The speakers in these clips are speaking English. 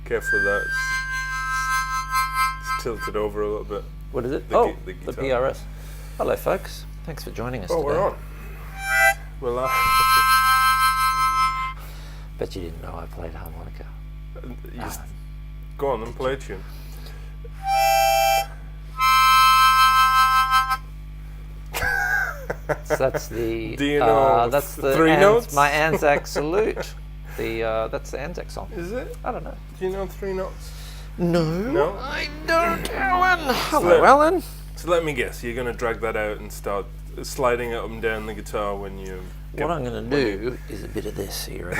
Careful with that. It's tilted over a little bit. What is it? The the guitar. PRS. Hello, folks. Thanks for joining us today. We're on. Well, Bet you didn't know I played harmonica. Go on then, play a tune. So that's the. Do you know that's the three notes? My Anzac salute. That's the Anzac song. Is it? I don't know. Do you know 3 notes? No, I don't, Alan. Hello, Alan. So let me guess, you're going to drag that out and start sliding up and down the guitar when you... What I'm going to do is a bit of this here.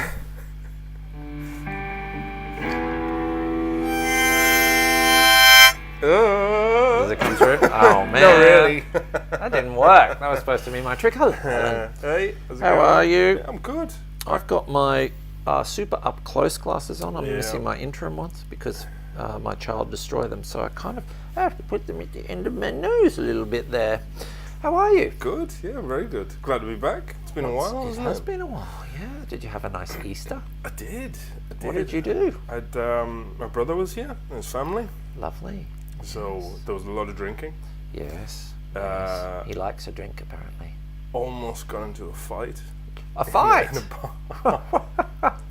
Does it come through? Oh, man. Not really. That didn't work. That was supposed to be my trick. Hello, Alan. Hey, how's it How going? are you? Yeah, I'm good. I've got my super up close glasses on. I'm Yeah. missing my interim ones because my child destroyed them, so I have to put them at the end of my nose a little bit there. How are you? Good, yeah, very good. Glad to be back. It's been a while, It hasn't has it? been a while, yeah. Did you have a nice Easter? I did. What did you do? I'd, my brother was here and his family, Lovely. so there was a lot of drinking. Yes. He likes a drink, apparently. Almost got into a fight. A fight? In a bar.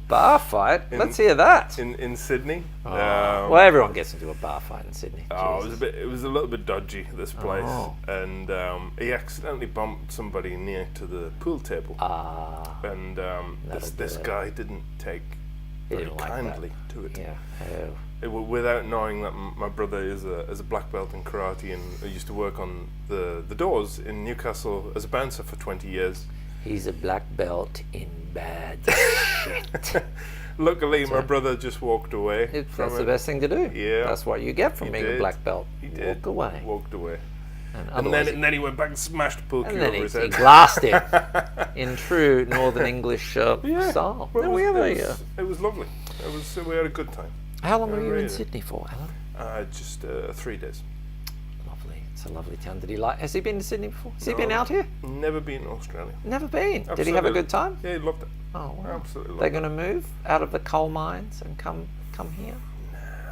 Bar fight? Let's hear that. in Sydney. Well, everyone gets into a bar fight in Sydney. It was a little bit dodgy, this place, Oh. and he accidentally bumped somebody near to the pool table, and this guy didn't take He very didn't like kindly to it. Yeah. Oh. Without knowing that my brother is a black belt in karate and used to work on the doors in Newcastle as a bouncer for 20 years. He's a black belt in bad shit. Luckily, my brother just walked away. That's the best thing to do. Yeah. That's what you get from being a black belt. He Walk did. away. Walked away. And And then he went back and smashed the pool cue and then over his he head. glassed it in true Northern English style. Well, No, it was lovely. We had a good time. How long were you in really. Sydney for, Alan? Just 3 days. Lovely. It's a lovely town. Has he been to Sydney before? Has he been out here? Never been to Australia. Never been. Did he Absolutely. have a good time? Yeah, he loved it. Oh, wow. Absolutely loved They're it. going to move out of the coal mines and come here?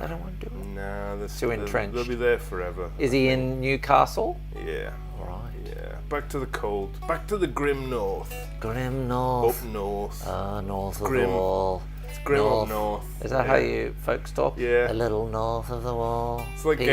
They don't want to do it. Nah, Too entrenched. They'll be there forever. Is he in Newcastle? Yeah. All right. Yeah. Back to the cold. Back to the grim north. Grim North. Up north. North of Grim. the wall. It's grim up north. Is that how you folks talk? Yeah. A little north of the wall. It's like Peace.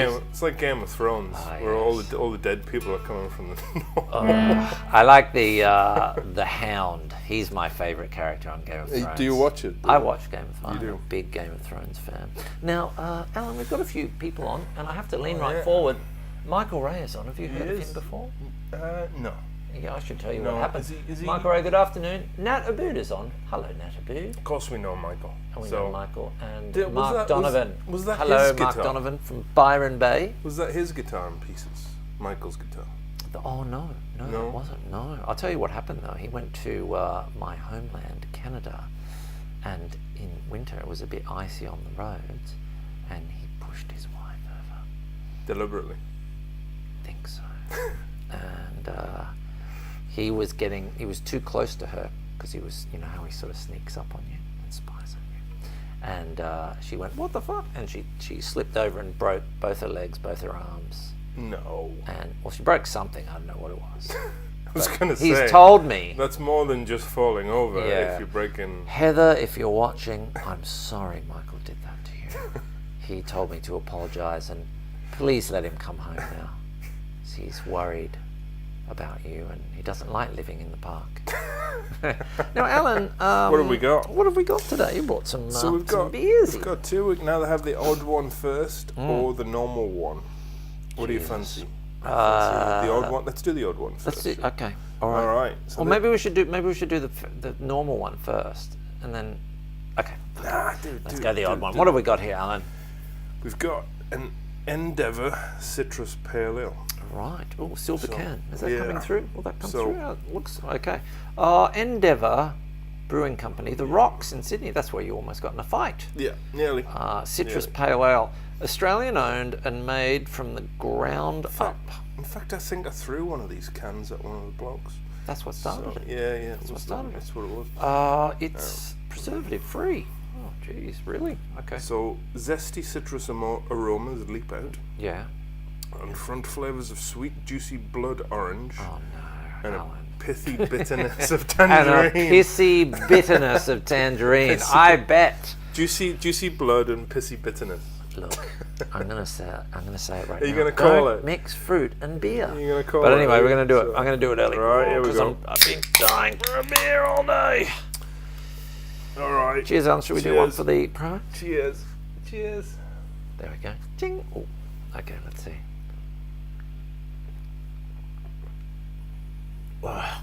Game of Thrones, where yes. all the dead people are coming from the north. I like the Hound. He's my favourite character on Game of Thrones. Do you watch it? I watch Game of Thrones. You do? I'm a big Game of Thrones fan. Now, Alan, we've got a few people on, and I have to lean right yeah. forward. Michael Rae is on. Have you heard of is. him before? No. Yeah, I should tell you No, what happened. is he- Michael Rae, good afternoon. Nat Abood is on. Hello, Nat Abood. Of course we know Michael. And we So, know Michael and Was Mark that- Donovan. was that Hello, his Mark guitar? Donovan from Byron Bay. Was that his guitar in pieces? Michael's guitar. Oh no, No? it wasn't. No, I'll tell you what happened though. He went to my homeland, Canada, and in winter it was a bit icy on the roads, and he pushed his wife over. Deliberately. Think so. And he was too close to her because he was, you know how he sort of sneaks up on you and spies on you. And she went, "What the fuck?" And she slipped over and broke both her legs, both her arms. No. And well, she broke something. I don't know what it was. I was going to say. He's told me. That's more than just falling over Yeah. if you're breaking. Heather, if you're watching, I'm sorry Michael did that to you. He told me to apologise and please let him come home now. He's worried about you and he doesn't like living in the park. Now, Alan, What have we got? What have we got today? You brought some, So we've some got beers. We've got 2. We can either have the odd one first or the normal one. What do you fancy? The odd one. Let's do the odd one first. Let's do. Okay. All right. All right. So Or maybe we should do the normal one first, and then. Okay. Let's go the odd one. What have we got here, Alan? We've got an Endeavour Citrus Pale Ale. Right. Oh, silver can. Is that yeah. coming through? Will that come So- through? Looks okay. Endeavour Brewing Company, The Rocks in Sydney. That's where you almost got in a fight. Yeah, nearly. Citrus Pale Ale, Australian owned and made from the ground up. In fact, I think I threw one of these cans at one of the blokes. That's what started it. Yeah, That's what started it. That's what it was. It's preservative free. Oh, Jeez, really? Okay. So zesty citrus aromas leap out, Yeah. and front flavours of sweet, juicy blood orange, Oh no, and Alan. a pithy bitterness of And a tangerine. pissy bitterness of tangerine. I bet. Juicy blood and pissy bitterness. Look, I'm gonna say it right now. Are you gonna call Don't it? mix fruit and beer. You're gonna call But it, anyway, right? we're gonna do it. So- I'm gonna do it early. Right, here we 'cause go. I've been dying for a beer all day. All right. Cheers, Alan. Should we do one Cheers. for the pro? Cheers. Cheers. There we go. Ding. Oh, okay. Let's see. Wow.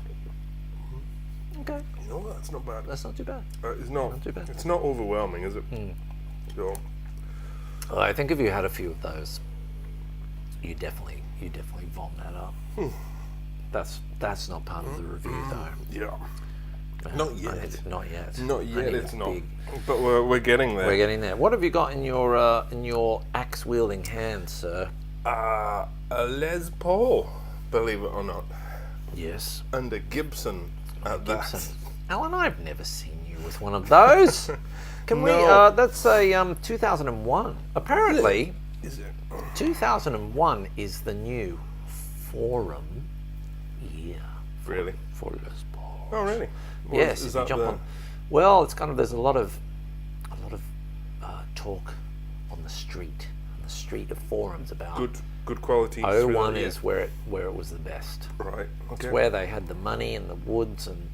Okay, You know what? That's not bad. that's not too bad. It's not. Not too bad. It's not overwhelming, is it? So, Well, I think if you had a few of those, you definitely vom that up. That's not part of the review though. yeah. Not yet. Not yet. Not I yet. need It's a not. big- But we're getting there. We're getting there. What have you got in your axe wielding hand, sir? A Les Paul, believe it or not, Yes. and a Gibson at Gibson. that. Alan, I've never seen you with one of those. Can we? No. That's a 2001. Apparently, Is it? 2001 is the new Forum year Really? for Les Paul. Oh, really? What Yes, Is if you that jump the? on. Well, it's kind of there's a lot of talk on the street of forums about Good quality. 01 thriller, is where it was the best. Right. Okay. It's where they had the money and the woods and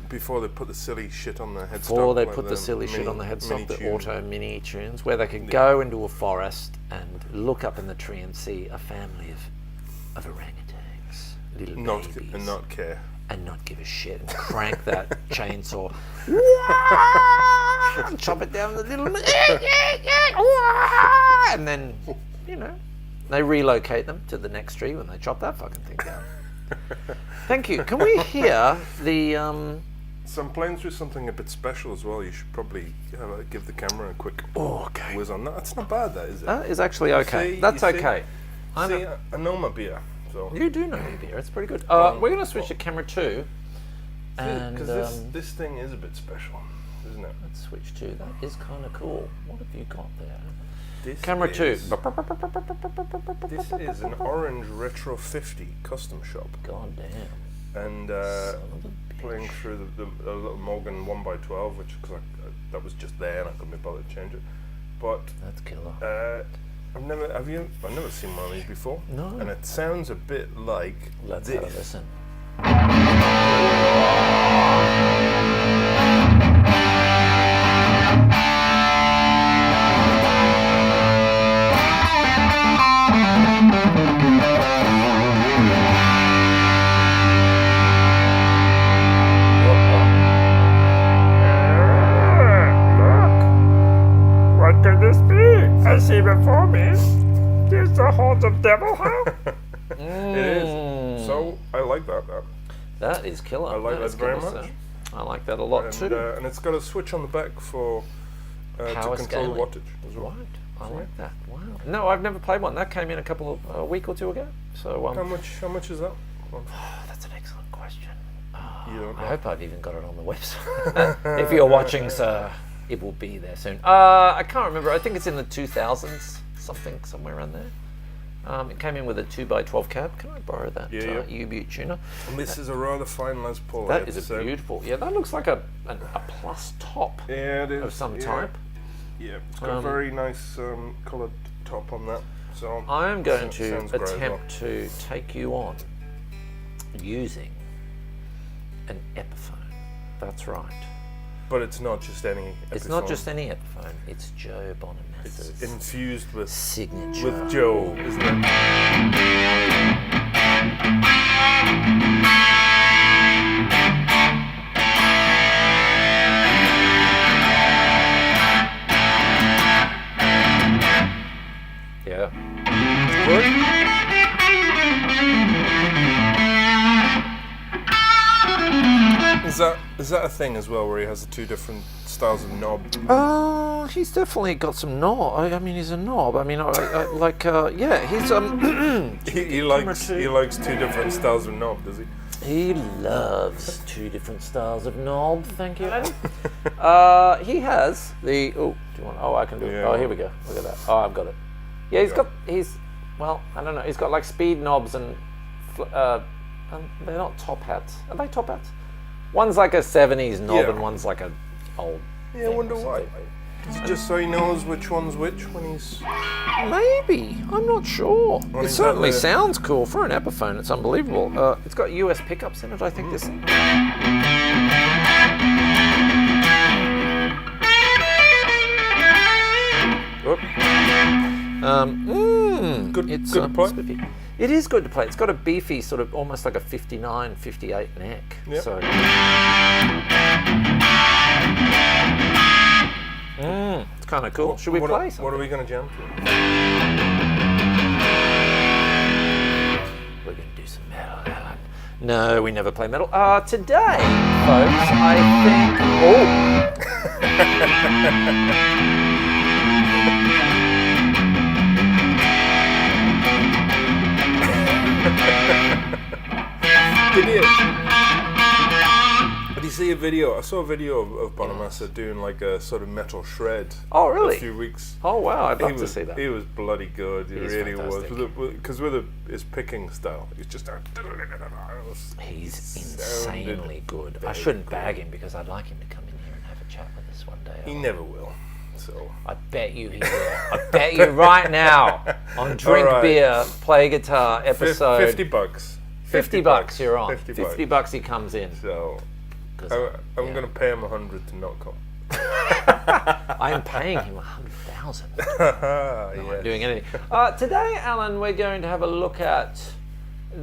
Before they put the silly shit on the headstock. before they like put the silly shit mini- on the headstock, mini the tune. auto mini tunes, where they could go into a forest and look up in the tree and see a family of orangutans, little babies, And not care. and not give a shit and crank that chainsaw and chop it down the little and then they relocate them to the next tree when they chop that fucking thing down. Thank you. Can we hear the So I'm playing through something a bit special as well. You should probably give the camera a quick okay. whiz on that. That's not bad, that is it? That is actually okay. See, That's you see? okay. See, I know my beer, so You do know your beer. It's pretty good. We're going to switch to camera 2. And because this thing is a bit special, isn't it? let's switch to that. Is kind of cool. What have you got there? This Camera 2. is, This is an orange Retro 50 custom shop, God damn. and Son of a bitch. playing through the little Morgan 1x12, which cause that was just there and I couldn't be bothered to change it. But That's killer. I've never seen one of these before. No. And it sounds a bit like Let's this. have a listen. What could this be? I see before me. Is the horns of devil huh? It is. So I like that. That is killer. I like that is very killer, much. sir. I like that a lot too. And it's got a switch on the back for to Power control the scaling. wattage as well. Right. I like that. Wow. No, I've never played one. That came in a week or two ago. So How much is that? Well, that's an excellent question. you don't I know. hope I've even got it on the website. If you're watching, sir, it will be there soon. I can't remember. I think it's in the 2000s, somewhere around there. It came in with a 2x12 cab. Can I borrow that Yeah. U-Butte tuner? And this is a rather fine Les Paul. I That have is to a say. beautiful. Yeah, that looks like a plus top Yeah, it is. of some yeah. type. Yeah, it's got a very nice coloured top on that. So I am going to sounds great as well. attempt to take you on using an Epiphone. That's right. But it's not just any. It's not Epiphone. just any Epiphone. It's Joe Bonamassa's It's infused with signature. with Joe, isn't it? Yeah. Is that a thing as well, where he has the two different styles of knob? Oh, he's definitely got some knob. I mean, he's a knob. I mean, yeah, he's He likes two. he likes two different styles of knob, does he? He loves 2 different styles of knob. Thank you, lady. He has the. Oh, do you want? Oh, I can do it. Yeah. Oh, here we go. Look at that. Oh, I've got it. Yeah, well, I don't know. He's got like speed knobs and they're not top hats. Are they top hats? One's like a 70s knob Yeah. and one's like a old. Yeah, I wonder why. Just so he knows which one's which when he's. Maybe. I'm not sure. It he's certainly not there. sounds cool for an Epiphone. It's unbelievable. It's got US pickups in it, I think, this thing. Whoop. Good to play. spiffy. It is good to play. It's got a beefy, sort of almost like a 59, 58 neck. Yep. So. It's kind of cool. Should we play something? What are we going to jam to? We're going to do some metal, Alan. No, we never play metal. Today, folks, I think. Did you see a video? I saw a video of Bonamassa doing like a sort of metal shred. Oh, really? A few weeks. Oh, wow, I'd love He to was, see that. He was bloody good. He He's really fantastic. was. Because with his picking style, he's just. He's sounded insanely good. I very shouldn't good. bag him because I'd like him to come in here and have a chat with us one day. He never will. So. I bet you he will. I bet you right now on Drink All right. Beer, Play Guitar episode. $50. 50 bucks you're on. 50 50 bucks he comes in. So. 'Cause, I'm yeah. going to pay him 100 to not come. I am paying him 100,000. Yes. Not doing anything. Today, Alan, we're going to have a look at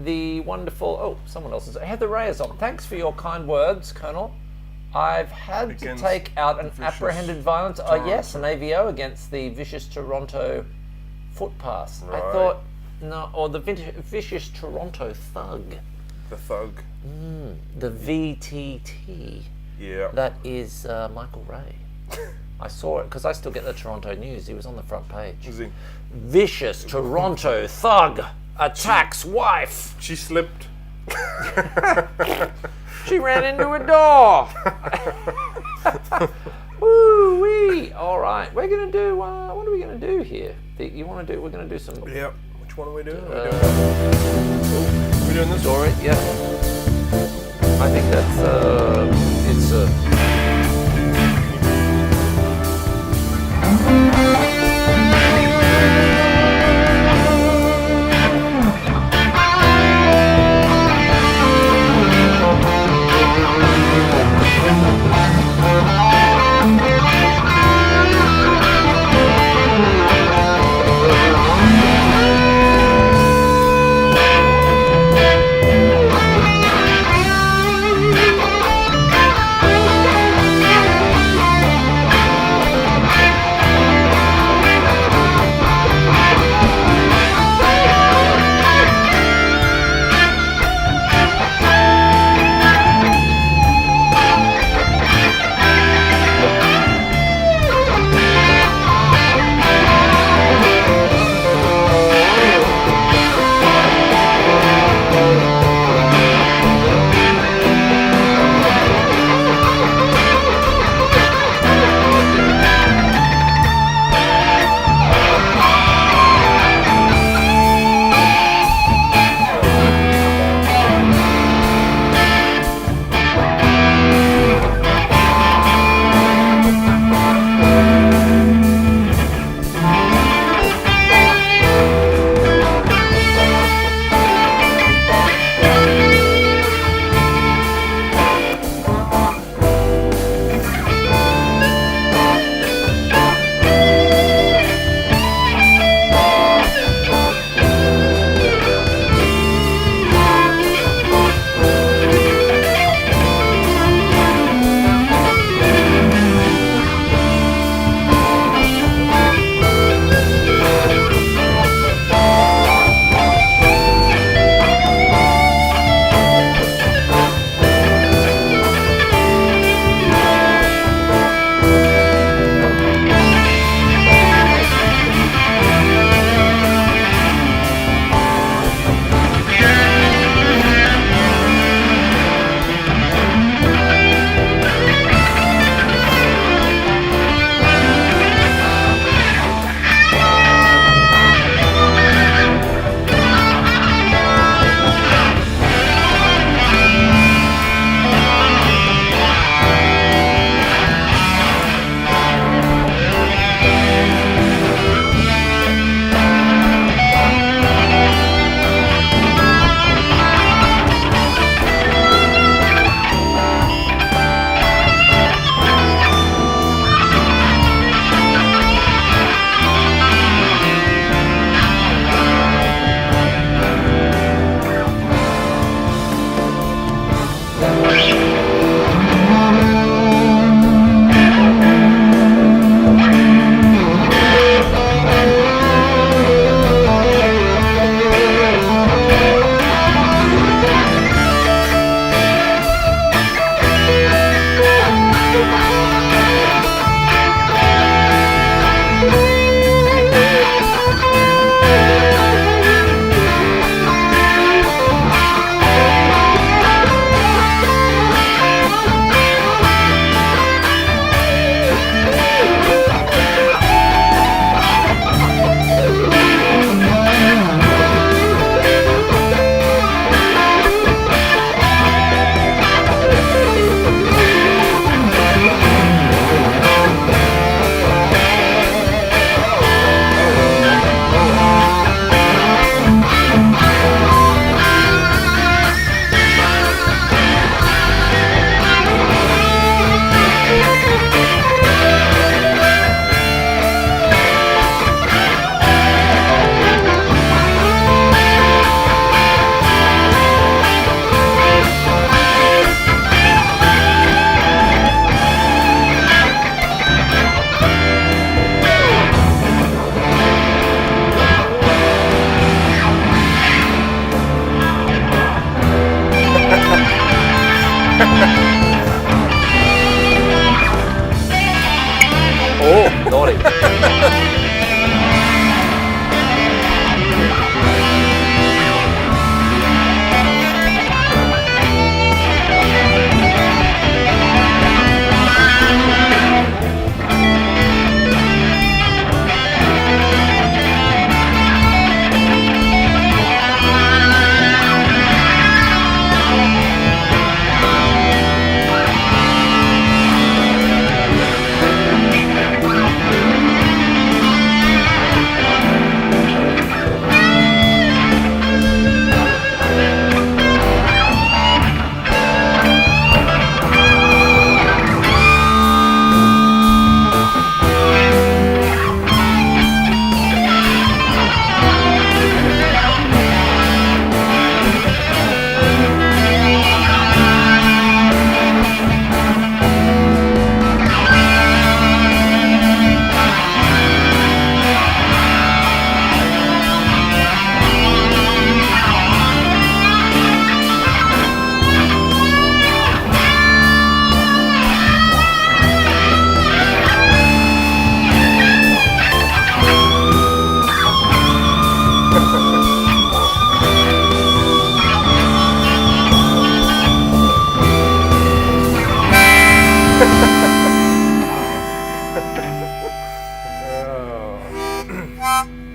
the wonderful. Oh, someone else is. Heather Rae is on. Thanks for your kind words, Colonel. I've had Against to take out an vicious apprehended violence. Oh, yes, an AVO against the vicious Toronto footpass. I Right. thought, no, or the vicious Toronto thug. The thug. The VTT. Yeah. That is Michael Rae. I saw it because I still get the Toronto news. He was on the front page. Is he? Vicious Toronto thug attacks wife. She slipped. She ran into a door. Woo wee. All right, we're gonna do. What are we gonna do here? You want to do? We're gonna do some. Yeah. Which one are we doing? Are we doing this one? Story. Yeah. I think that's. It's a. recording.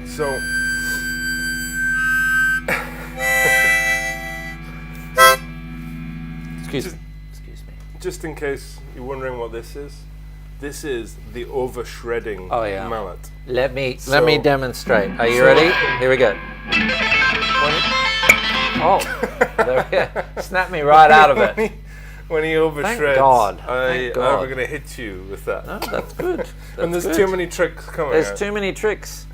So, Excuse me. just in case you're wondering what this is the over-shredding Oh, yeah. mallet. Let me So- demonstrate. Are you ready? Here we go. Oh, there we go. Snap me right out of it. When he over-shreds, God. I'm Thank God. going to hit you with that. No, that's good. and That's there's good. too many tricks coming There's out. too many tricks.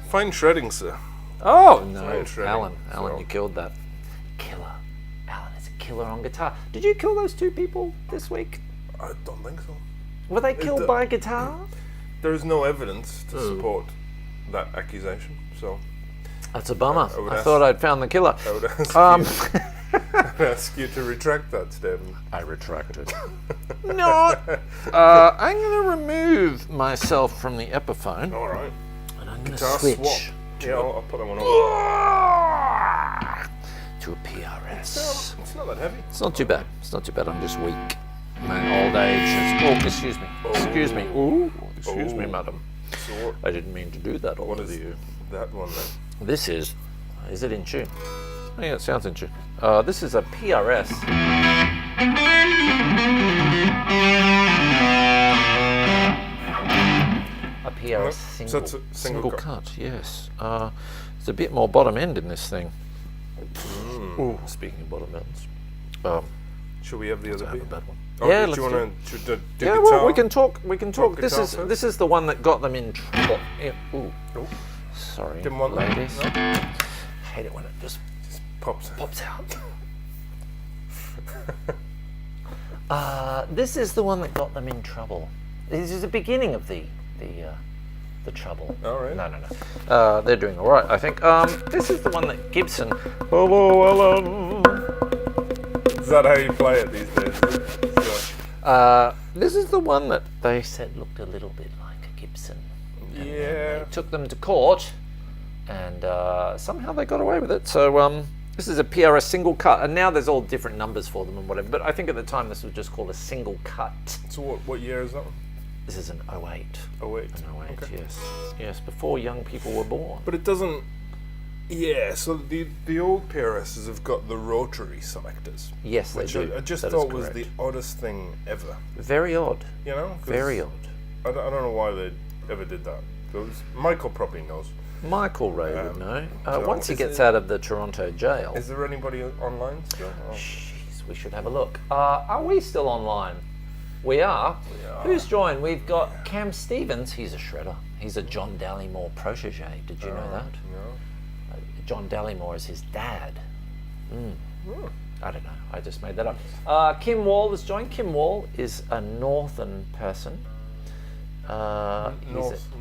Fine shredding, sir. Oh no, Fine shredding, Alan, so- you killed that. Killer. Alan is a killer on guitar. Did you kill those two people this week? I don't think so. Were they killed by guitar? There is no evidence to support that accusation, so That's a bummer. I would I ask- thought I'd found the killer. I would ask, I'd ask you to retract that statement. I retracted. No. I'm going to remove myself from the Epiphone, All right. and I'm going to Guitar switch swap. Yeah, I'll put that one on. to a PRS. It's not that heavy. It's not too bad. It's not too bad. I'm just weak. My old age has... Oh, excuse me. Excuse me. Ooh, excuse me, madam. So I didn't mean to do that. what All is of you. that one then? This is it in tune? Oh, yeah, it sounds in tune. This is a PRS. A PRS So single, it's a single single cut. cut, yes. There's a bit more bottom end in this thing. Ooh, speaking of bottom ends. Should we have the other I have a beat? bad one. Or Yeah, do let's you do want to do Yeah, guitar? well, we can talk. We can talk. This guitar is first? this is the one that got them in trouble. Yeah, ooh, Oh, sorry, didn't want that. ladies. No? Hate it when it just Pops. pops out. This is the one that got them in trouble. This is the beginning of the trouble. All right. No. They're doing all right, I think. This is the one that Gibson. Hello, Alan. Is that how you play it these days? So, This is the one that they said looked a little bit like a Gibson. And yeah. they took them to court, and somehow they got away with it. So this is a PRS single cut, and now there's all different numbers for them and whatever. But I think at the time this was just called a single cut. So what year is that one? This is an 08. Oh wait. An 08, Okay. yes, before young people were born. But it doesn't. Yeah. So the old PRSs have got the rotary selectors, Yes, they which do. I just That is thought was correct. the oddest thing ever. Very odd. You know? 'Cause Very odd. I don't know why they ever did that. Michael probably knows. Michael Rae would know. so Once he is gets it- out of the Toronto jail. Is there anybody online still? Oh. Jeez, we should have a look. Are we still online? We are. Who's joined? We've got Cam Stevens. He's a shredder. He's a John Dallymore protege. Did you know that? No. John Dallymore is his dad. I don't know. I just made that up. Kim Wall has joined. Kim Wall is a northern person.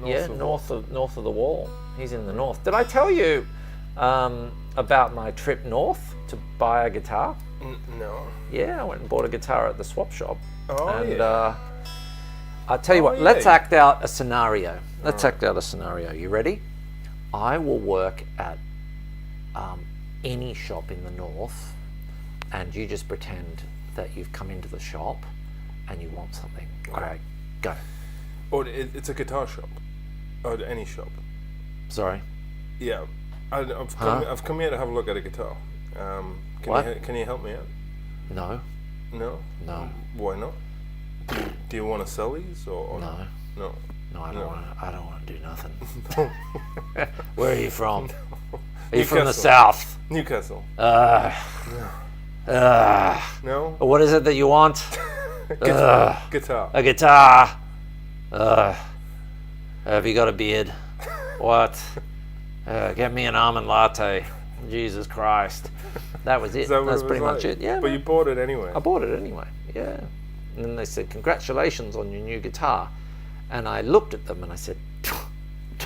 North of the wall. He's in the north. Did I tell you about my trip north to buy a guitar? No. Yeah, I went and bought a guitar at the swap shop. Oh, and yeah. I'll tell you what, yeah. let's act out a scenario. You ready? I will work at any shop in the north, and you just pretend that you've come into the shop and you want something. Great, go. Or it's a guitar shop. Or any shop. Sorry? Yeah. I've come here to have a look at a guitar. Can you help me out? No. No? No. Why not? Do you want to sell these or No. No. No, I don't want to do nothing. Where are you from? Are you from the Newcastle. south? Newcastle. No? What is it that you want? Guitar. A guitar. Have you got a beard? What? Get me an almond latte. Jesus Christ. That was it. Is that what That's it was pretty much like? it. Yeah. But man. you bought it anyway. I bought it anyway. Yeah. And then they said, "Congratulations on your new guitar." And I looked at them and I said,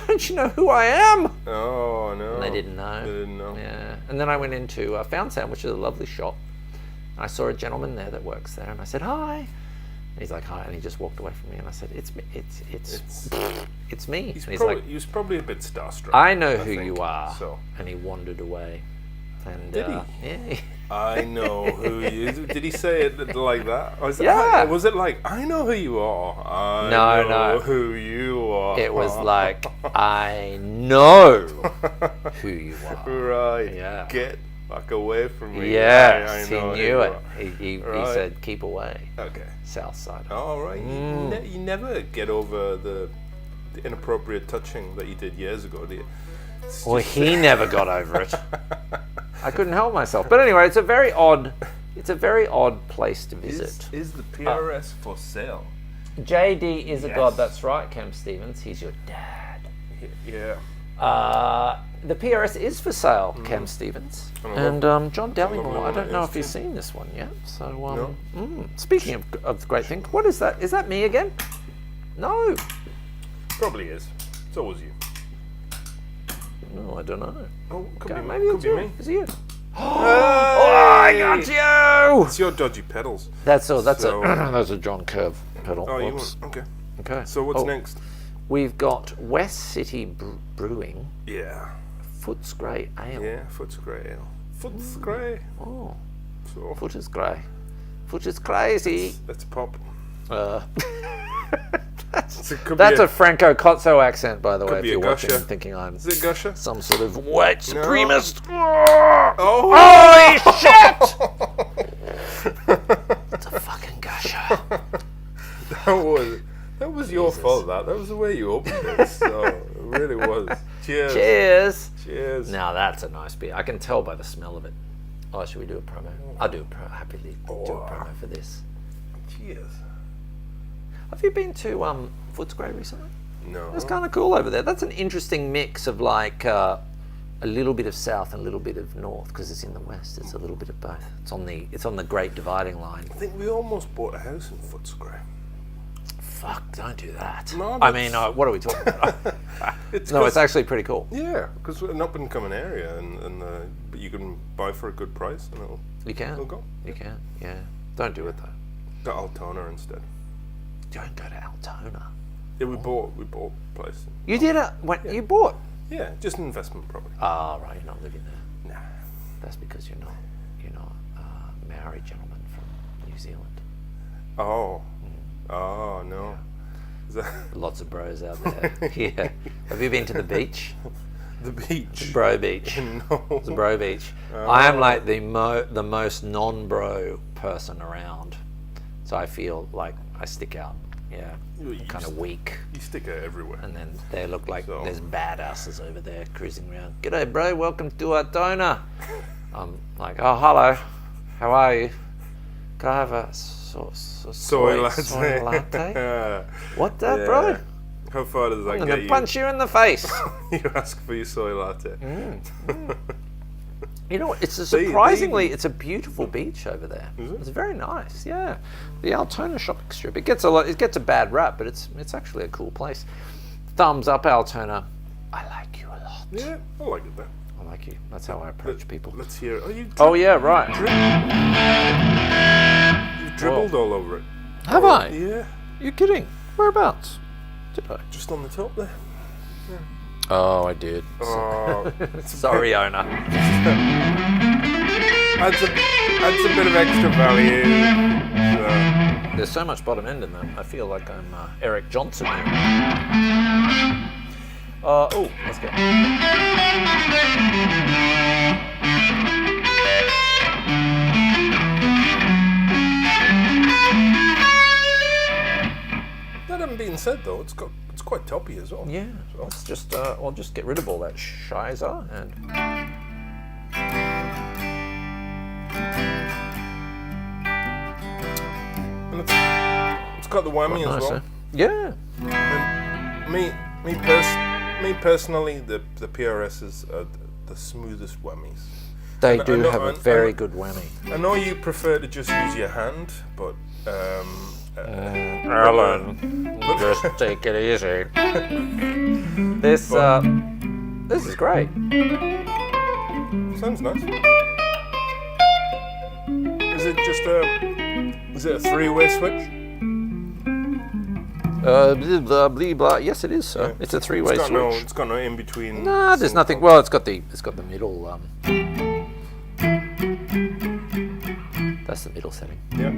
"Don't you know who I am?" Oh no. And they didn't know. They didn't know. Yeah. And then I went into Found Sound, which is a lovely shop. I saw a gentleman there that works there, and I said, "Hi." And he's like, "Hi," and he just walked away from me, and I said, "It's me. It's me." He He's was probably a bit starstruck. "I know who think, you are." So. And he wandered away. And Did he? Yeah. I know who you. Did he say it like that? Was Yeah. Was it like I know who you are? I No, know no. who you are. It was like, "I know who you are." Right. Yeah. Get back away from me. Yes, I he know who knew you it. are. He Right. said, "Keep away, Okay. south side." All right. You never get over the inappropriate touching that you did years ago, do you? It's Well, just- he never got over it. I couldn't help myself. But anyway, it's a very odd place to visit. Is the PRS for sale? JD is a Yes. god. That's right, Cam Stevens. He's your dad. Yeah. The PRS is for sale, Cam Stevens. And John Dallymore, I one don't it know is if he's too. seen this one yet. So, speaking of great things, what is that? Is that me again? No. Probably is. It's always you. No, I don't know. Oh, could Okay, be maybe could it's be you. me. Is it you? Oh, I got you! It's your dodgy pedals. That's So- a John Curve pedal. Oh, you Oops. want? Okay. Okay. So what's Oh, next? We've got West City Brewing Yeah. Foot's Grey Ale. Yeah. Foot's grey ale. Foot's grey. Oh, So Foot is grey. Foot is crazy. let's pop. That's It could be a Franco Cozzo accent, by the way, if be a you're watching gusher. and thinking I'm Is it Gusher? some sort of white No. supremacist. Oh. Holy shit! It's a fucking gusher. That was your fault. That was the way you opened it. So it really was. Cheers. Cheers. Cheers. Now that's a nice beer. I can tell by the smell of it. Oh, should we do a promo? I'll do a happily do a promo for this. Cheers. Have you been to Footscray recently? No. It's kind of cool over there. That's an interesting mix of like a little bit of south and a little bit of north because it's in the west. It's a little bit of both. It's on the Great Dividing Line. I think we almost bought a house in Footscray. Fuck! Don't do that. No, I mean, what are we talking about? No, it's actually pretty cool. Yeah, because we're an up and coming area, and but you can buy for a good price, and You can. it'll go. You can. Yeah. Don't do it though. Got Altona instead. Don't go to Altona. Yeah, we bought place. You did it when you bought. Yeah, just an investment property. Oh, right. You're not living there. Nah. That's because you're not a Maori gentleman from New Zealand. Oh. Oh no. Is that Lots of bros out there. Yeah. Have you been to the beach? the beach? Bro beach. No. It's a bro beach. I am like the most non-bro person around. So I feel like I stick out. Yeah. You Kind of weak. You stick it everywhere. And then they look like So- there's badasses over there cruising around. G'day, bro. Welcome to Altona. I'm like, oh, hello. How are you? Can I have a soy latte? What that, bro? How far does that I'm get gonna you? punch you in the face. You ask for your soy latte. You know what? It's a They surprisingly, it's a beautiful beach over there. Is it? It's very nice. Yeah, the Altona shopping strip. It gets a bad rap, but it's actually a cool place. Thumbs up, Altona. I like you a lot. Yeah, I like it there. I like you. That's how I approach people. Let's hear it. Oh, you Oh yeah, right. You've dribbled all over it. Have I? Yeah. You kidding? Whereabouts? Did I? Just on the top there. Oh, I did. Sorry, owner. Adds a bit of extra value. So. There's so much bottom end in them. I feel like I'm Eric Johnson here. Oh, let's go. That having been said, though, it's quite toppy as well. Yeah, So. let's just I'll just get rid of all that shizer and. And it's got the whammy as well. Yeah. And me personally, the PRSs are the smoothest whammies. They And do I know- have a very good whammy. I know you prefer to just use your hand, but Alan, just take it easy. This is great. sounds nice. Is it a three-way switch? Blah, blah, blah, blah. Yes, it is, sir. Yeah. It's a three-way switch. It's got no in between. No, there's nothing. Well, it's got the middle. That's the middle setting. Yeah.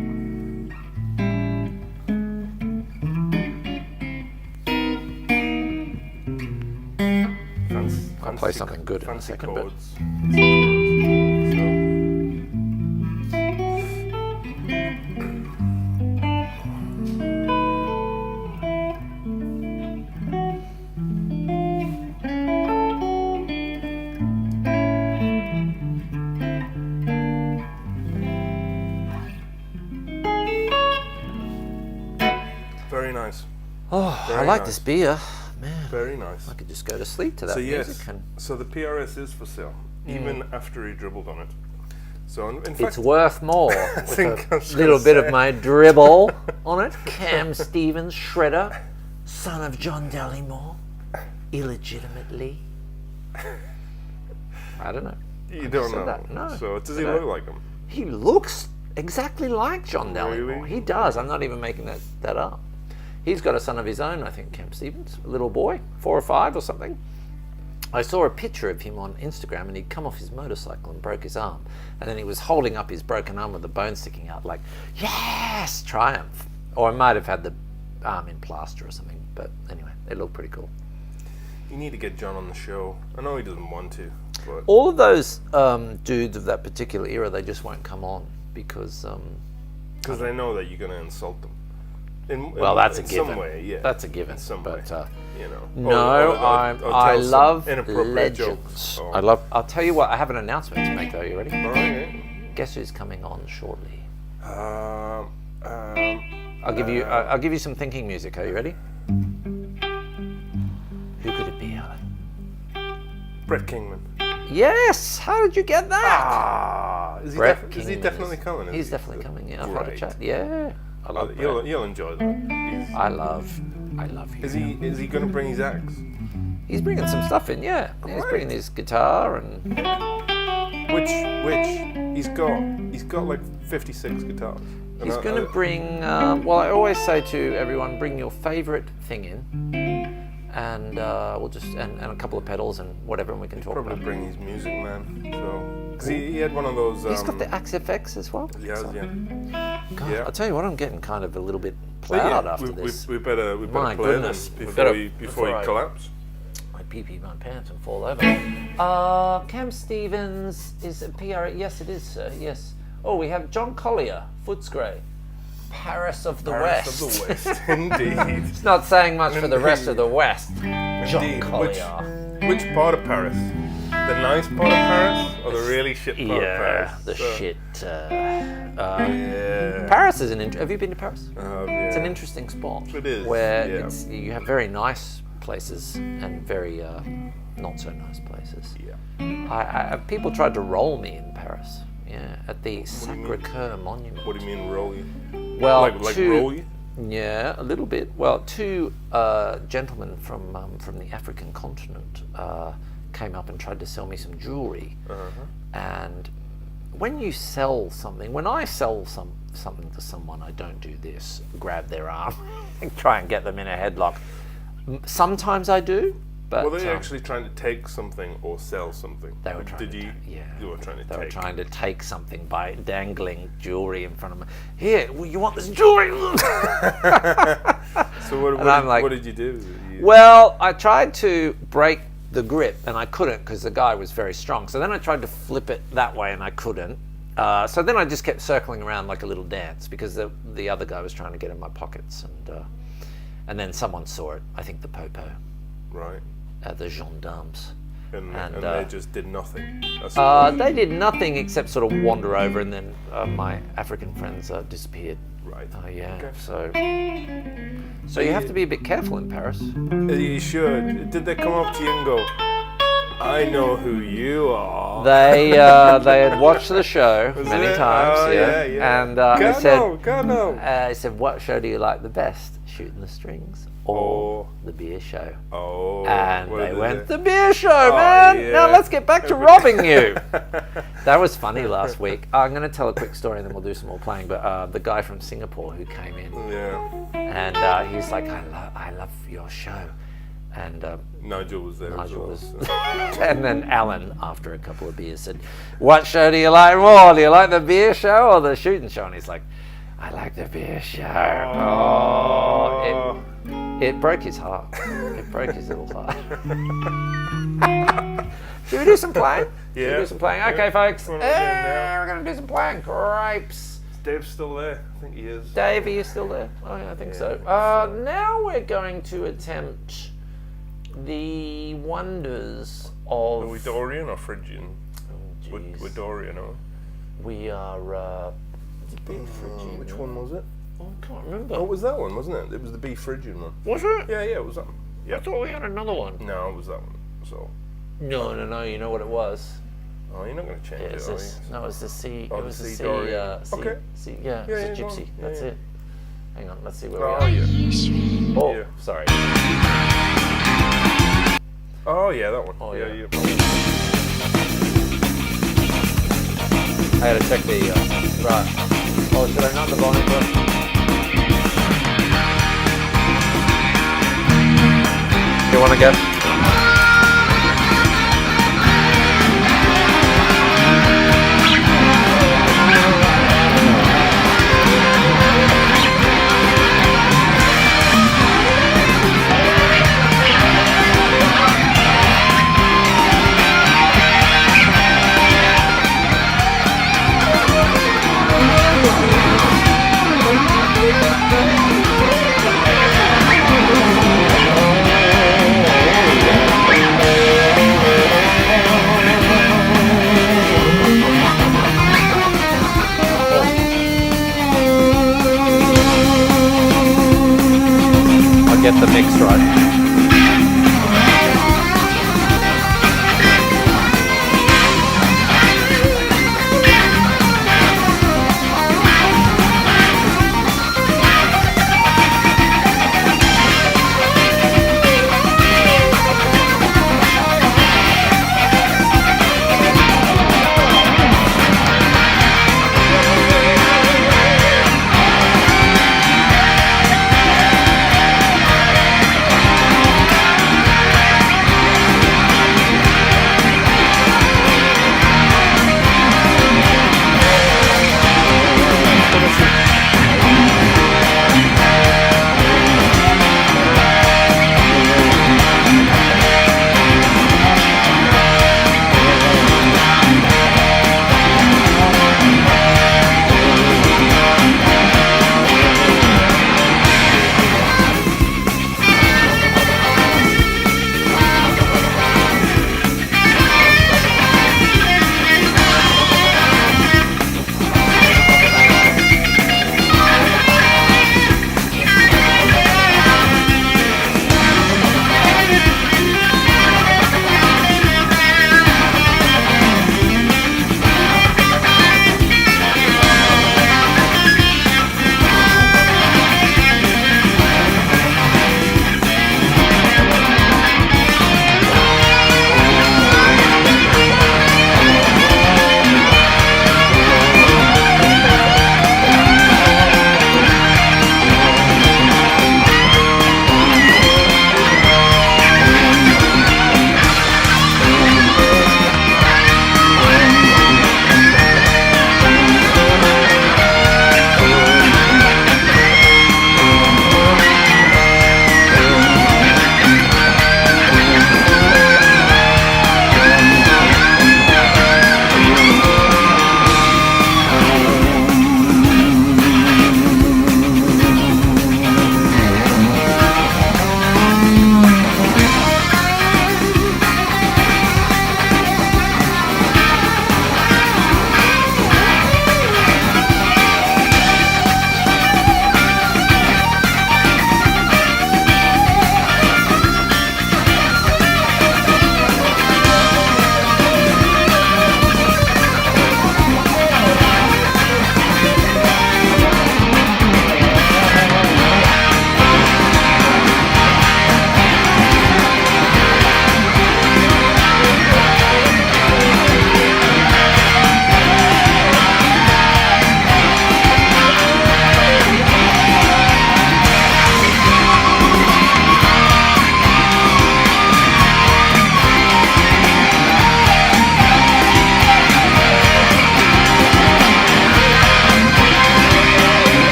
I'll play something good in a second, but Very nice. I Very like nice. this beer, man. Very nice. I could just go to sleep to that So music. yes, And so the PRS is for sale, even after he dribbled on it. So in it's fact, worth more with think I a was little gonna bit of say. my dribble on it. Cam Stevens, shredder, son of John Dallimore, illegitimately. I don't know. you don't said know. that, no. So does he I look don't. like him? He looks exactly like John Dallimore. Really? He does. I'm not even making that up. He's got a son of his own, I think, Cam Stevens, a little boy, 4 or 5 or something. I saw a picture of him on Instagram, and he'd come off his motorcycle and broke his arm. And then he was holding up his broken arm with the bone sticking out, like, yes, triumph. Or I might have had the arm in plaster or something. But anyway, it looked pretty cool. You need to get John on the show. I know he doesn't want to, but All of those dudes of that particular era, they just won't come on because... because they know that you're going to insult them. Well, that's a in given. some way, yeah. That's a given. In some but, way, you know. No, I tell some love inappropriate legends. jokes, or- I'll tell you what. I have an announcement to make, though. You ready? All right. Guess who's coming on shortly? Yeah. I'll give you some thinking music. Are you ready? Who could it be, Alan? Brett Kingman. Yes. How did you get that? Is he, Brett is he Kingman definitely coming? Is He's he? definitely coming. Yeah, I've had a Great. chat. Yeah, I love Brett. You'll enjoy that. I love you. Is he going to bring his axe? He's bringing some stuff in. Yeah, he's Great. bringing his guitar and. Which he's got like 56 guitars. And He's going to bring, well, I always say to everyone, bring your favourite thing in, and we'll just, and a couple of pedals and whatever, and we can talk probably about it. bring his music, man. So, because he had one of those. He's got the Axe FX as well. He has, So- yeah. God, Yeah. I'll tell you what, I'm getting kind of a little bit But yeah, plowed after we this. better My play goodness, this we before better- he before I- collapse. I pee my pants and fall over. Cam Stevens is a PR. Yes, it is, sir. Yes. Oh, we have John Collier, Footscray, Paris of the Paris West. of the West, indeed. It's not saying much for the rest of the West. John Indeed. Collier. Which part of Paris? The nice part of Paris, or the really shit part of Paris? The So- shit. Yeah. Paris is have you been to Paris? Yeah. It's an interesting spot. It is, Where yeah. you have very nice places and very not so nice places. Yeah. People tried to roll me in Paris. Yeah, at the Sacre-Cœur Monument. What do you mean roll you? Well, Like roll you? Yeah, a little bit. Well, 2 gentlemen from the African continent came up and tried to sell me some jewelry. And when you sell something, when I sell something to someone, I don't do this, grab their arm and try and get them in a headlock. Sometimes I do, but... Were they actually trying to take something or sell something? They were trying You were trying to They take. were trying to take something by dangling jewelry in front of me. Here, you want this jewelry? So what did you do? Well, I tried to break the grip and I couldn't because the guy was very strong. So then I tried to flip it that way and I couldn't. So then I just kept circling around like a little dance because the other guy was trying to get in my pockets, and then someone saw it. I think the popo, Right. the gendarmes. And they just did nothing. They did nothing except sort of wander over, and then my African friends disappeared. Right. Yeah. Okay. So you have to be a bit careful in Paris. Are you sure? Did they come up to you and go, I know who you are? They had watched the show Was many it? times, Oh, yeah. and I said, what show do you like the best? Shooting the Strings or the beer show? Oh. And what they did went, the beer show, man! yeah. Now let's get back to robbing you! That was funny last week. I'm going to tell a quick story and then we'll do some more playing, but the guy from Singapore who came in, and he was like, I love your show. And Nigel was there. Nigel was, and then Alan, after a couple of beers, said, "What show do you like more? Do you like the beer show or the shooting show?" And he's like, "I like the beer show." Oh, it broke his heart. It broke his little heart. Should we do some playing? Yeah. Should we do some playing? Okay, folks. What are we doing now? We're going to do some playing. Grapes. Is Dave still there? I think he is. Dave, are you still there? Oh, yeah, I think so. Now we're going to attempt the wonders of... Are we Dorian or Phrygian? Oh, jeez. We're Dorian, or? We are... Phrygian. Which one was it? Oh, I can't remember. Oh, it was that one, wasn't it? It was the B Phrygian one. Was it? Yeah, it was that one. Yeah. I thought we had another one. No, it was that one. So. No, you know what it was? Oh, you're not going to change it, It's are this. you? No, it was the C. Oh, it the was the C C. Dorian. C, Okay. C, Yeah, it's a go on. gypsy. Yeah, That's yeah. it. Hang on, let's see where Oh, we are. yeah. Oh, Yeah. sorry. Oh, yeah, that one. Oh, yeah. yeah. I gotta check the, right. Oh, should I not the volume first? You wanna guess? Get the mix right.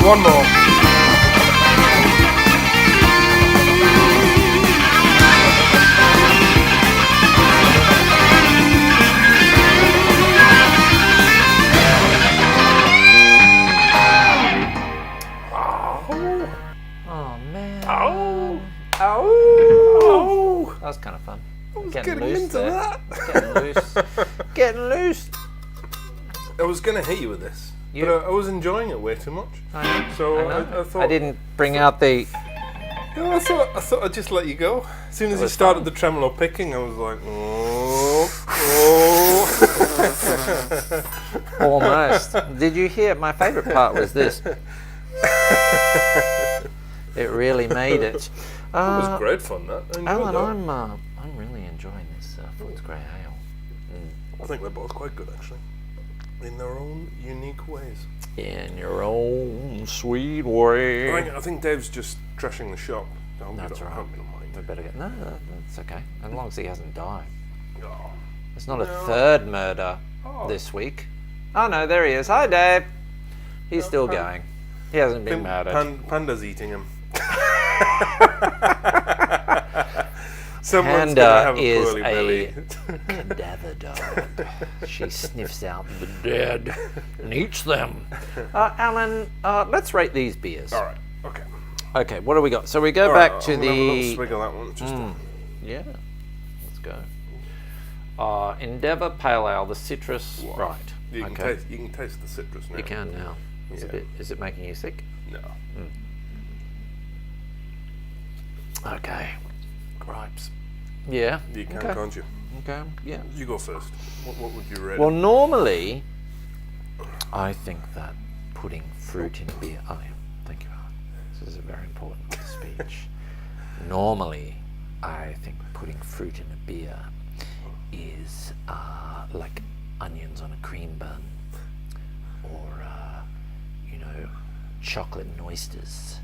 One more. Oh man. Oh. Oh. That was kind of fun. Getting loose into there. that. Getting loose. Getting loose. I was going to hit you with this, You- but I was enjoying it way too much. So I thought I didn't bring out the. I thought I'd just let you go. As soon as you started the tremolo picking, I was like, oh. Almost. Did you hear? My favourite part was this. It really made it. It was great fun, that. I enjoyed Alan, that. I'm really enjoying this Ford's Grey Ale. I think they're both quite good, actually, in their own unique ways. In your own sweet way. I think Dave's just trashing the shop. That's right. I hope you don't mind. We better get. No, that's okay. As long as he hasn't died. Oh. It's not a third murder this week. Oh no, there he is. Hi, Dave. He's still going. He hasn't been murdered. Panda's eating him. Someone's Panda gonna have a is poorly belly. a cadaver dog. She sniffs out the dead and eats them. Alan, let's rate these beers. All right. Okay. Okay, what do we got? So we go All back right, to I'm gonna have a little the. swig of that one. Just Yeah, let's go. Endeavour Pale Ale, the citrus. Right. you can Okay. taste. You can taste the citrus now. You can now. It's a Yeah. bit. Is it making you sick? No. Okay. Gripes. Yeah. You can, okay. can't you? Okay. Yeah. You go first. What would you rate? Well, normally, I think that putting fruit in a beer. Oh, yeah. Thank you, Alan. This is a very important speech. Normally, I think putting fruit in a beer is like onions on a cream bun, or chocolate and oysters.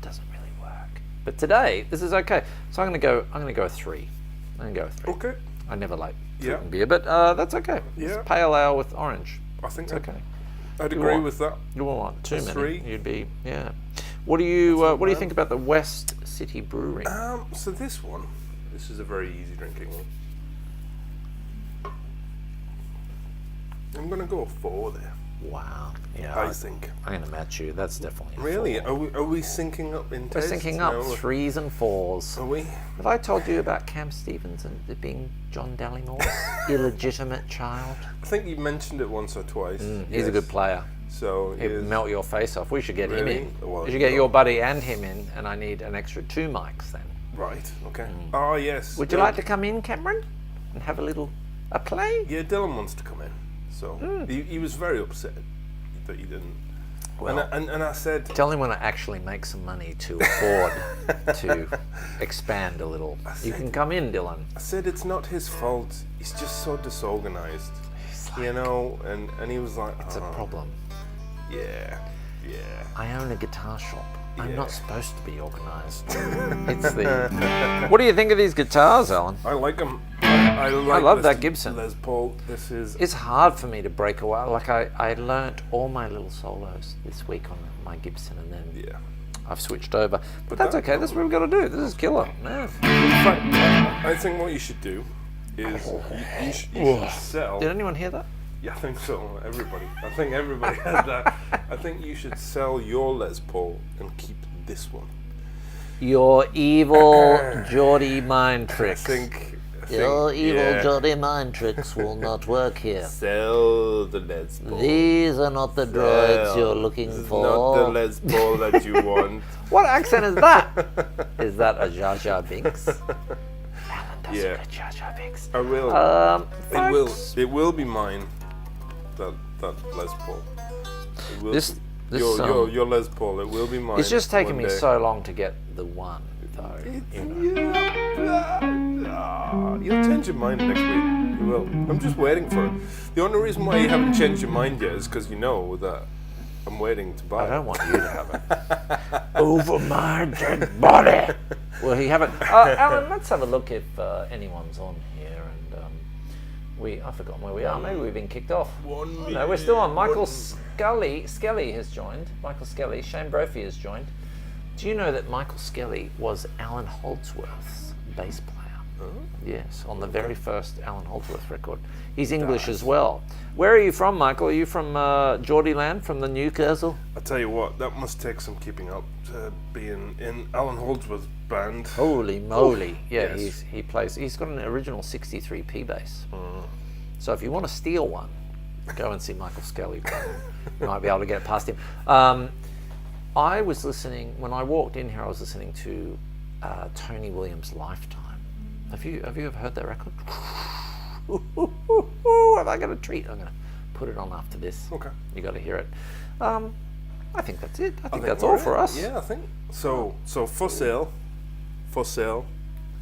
Doesn't really work. But today, this is okay. So I'm gonna go a 3. I'm gonna go a 3. Okay. I never like fruit Yeah. in beer, but that's okay. Yeah. It's pale ale with orange. I think It's okay. I'd agree want- with that. You won't want too many. 3. You'd be What do you think about the West City Brewery? So this is a very easy drinking one. I'm gonna go a 4 there. Wow. Yeah. I think. I'm gonna match you. That's definitely a Really? 4. Are we syncing up in We're taste? syncing up now? 3s and 4s. Are we? Have I told you about Cam Stevens and it being John Dallymore's illegitimate child? I think you mentioned it once or twice. He's a good player. So He'd is- melt your face off. We should get him Really? in. Well, We should get no. your buddy and him in, and I need an extra 2 mics then. Right. Okay. Oh yes. Would you like to come in, Cameron, and have a play? Yeah, Dylan wants to come in. So he was very upset that he didn't. Well, and I said, tell him when I actually make some money to afford to expand a little. You can come in, Dylan. I said it's not his fault. He's just so disorganized. And he was like, It's a problem. Yeah. I own a guitar shop. I'm Yeah. not supposed to be organised. It's the. What do you think of these guitars, Alan? I like him. I love that Gibson. Les Paul. This is. It's hard for me to break away. Like I learnt all my little solos this week on my Gibson, and then Yeah. I've switched over. But that's okay. That's what we've got to do. This is killer, man. In fact, I think what you should do is you should sell. Did anyone hear that? Yeah, I think so. I think everybody had that. I think you should sell your Les Paul and keep this one. Your evil Geordie mind I tricks. think Your evil yeah. Geordie mind tricks will not work here. Sell the Les Paul. These are not the droids you're looking This is for. not the Les Paul that you want. What accent is that? Is that a Jar Jar Binks? Alan does Yeah. a good Jar Jar Binks. I will. Folks, It will be mine. That Les Paul. It will This- be. this, your Les Paul. It will be mine. It's just taken one me day. so long to get the one, though. You'll change your mind next week. You will. I'm just waiting for it. The only reason why you haven't changed your mind yet is because you know that I'm waiting to buy I it. don't want you to have it. Over my dead body. Well, you haven't. Alan, let's have a look if anyone's on here, and I've forgotten where we are. Maybe we've been kicked off. No, we're minute, still on. Michael Skelly has joined. Michael Skelly. Shane Brophy has joined. Do you know that Michael Skelly was Alan Holdsworth's bass player? Oh. Yes, on the very first Alan Holdsworth record. He's English as well. Where are you from, Michael? Are you from Geordieland, from the Newcastle? I tell you what, that must take some keeping up to be in Alan Holdsworth's band. Holy moly! Yeah, yes. he plays. He's got an original 63p bass. So if you want to steal one, go and see Michael Skelly. You might be able to get past him. I was listening when I walked in here. I was listening to Tony Williams' Lifetime. Have you ever heard that record? Have I got a treat? I'm going to put it on after this. Okay. You got to hear it. I think that's it. I think that's all for us. Yeah, I think so. So for sale,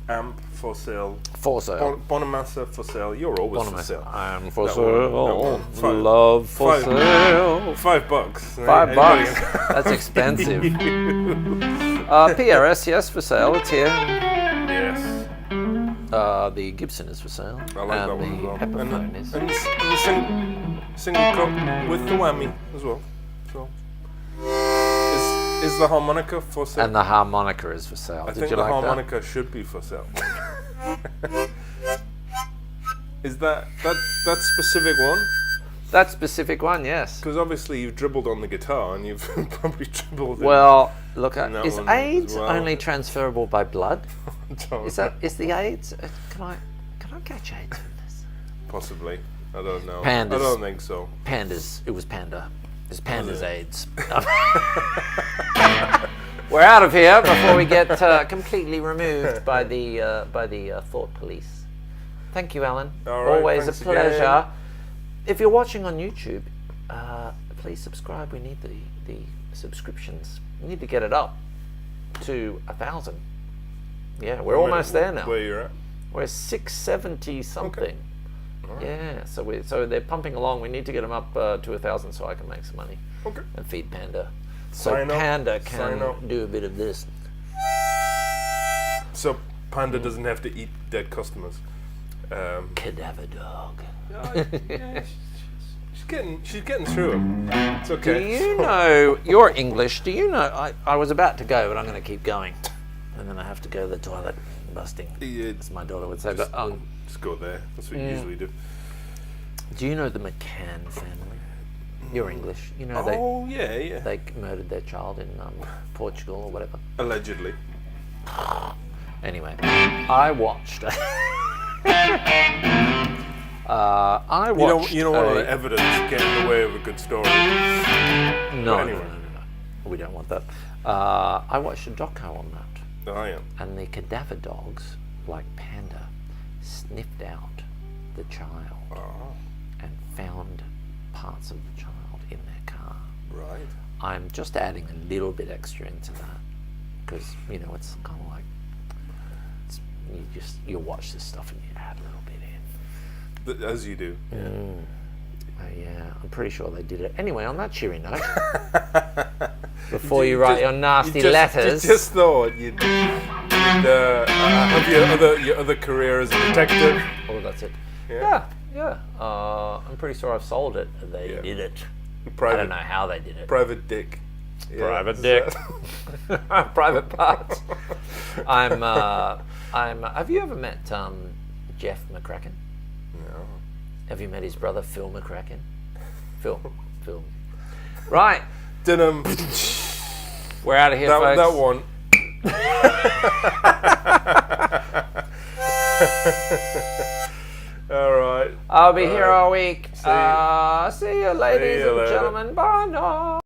amp for sale, Bonamassa for sale. You're always for sale. I'm for That sale. one. Love for sale. $5. $5. That's expensive. PRS, yes, for sale. It's here. Yes. The Gibson is for sale. I like that one as well. And the Epiphone is. And the single cup with the whammy as well. So, is the harmonica for sale? And the harmonica is for sale. I Did think you the like harmonica should be for sale. Is that specific one? That specific one, yes. Because obviously you've dribbled on the guitar and you've probably dribbled. Well, look, in that is one AIDS as well. only transferable by blood? Don't Is the AIDS? Can I catch AIDS from this? Possibly. I don't know. Pandas. I don't think so. Pandas. It was panda. It's pandas AIDS. We're out of here before we get completely removed by the thought police. Thank you, Alan. All right, Always a thanks pleasure. again. If you're watching on YouTube, please subscribe. We need the subscriptions. We need to get it up to 1,000. Yeah, we're almost there now. Where you're at? We're 670 something. All right. Yeah, so they're pumping along. We need to get them up to 1,000 so I can make some money Okay. and feed Panda. So Sign up. Panda Sign can up. do a bit of this. So Panda doesn't have to eat dead customers. Cadaver dog. Yeah, she's getting through them. It's Do okay. you know, you're English, do you know, I was about to go, but I'm going to keep going. And then I have to go to the toilet, busting, Yeah, as my daughter would say. But just go there. That's what you usually do. do you know the McCann family? You're English. You know Oh yeah. they murdered their child in Portugal or whatever. Allegedly. Anyway, I watched. You don't want the evidence get in the way of a good story. No, anyway. no. We don't want that. I watched a doco on that. Oh yeah. And the cadaver dogs, like Panda, sniffed out the child and found parts of the child in their car. Right. I'm just adding a little bit extra into that because it's kind of like you watch this stuff and you add a little bit in. As you do. Yeah. Yeah, I'm pretty sure they did it. Anyway, on that cheery note, before you write your nasty letters, You just thought you'd have your other career as a detective. Oh, that's it. Yeah. Yeah. I'm pretty sure I've sold it. They did it. I don't know how they did it. Private dick. Yeah, Private dick. Private parts. I'm. Have you ever met Jeff McCracken? No. Have you met his brother Phil McCracken? Phil. Right. Didn't. We're out of here, folks. That one. All right. I'll be here all week. See you. See you, ladies See you and later. gentlemen. Bye now.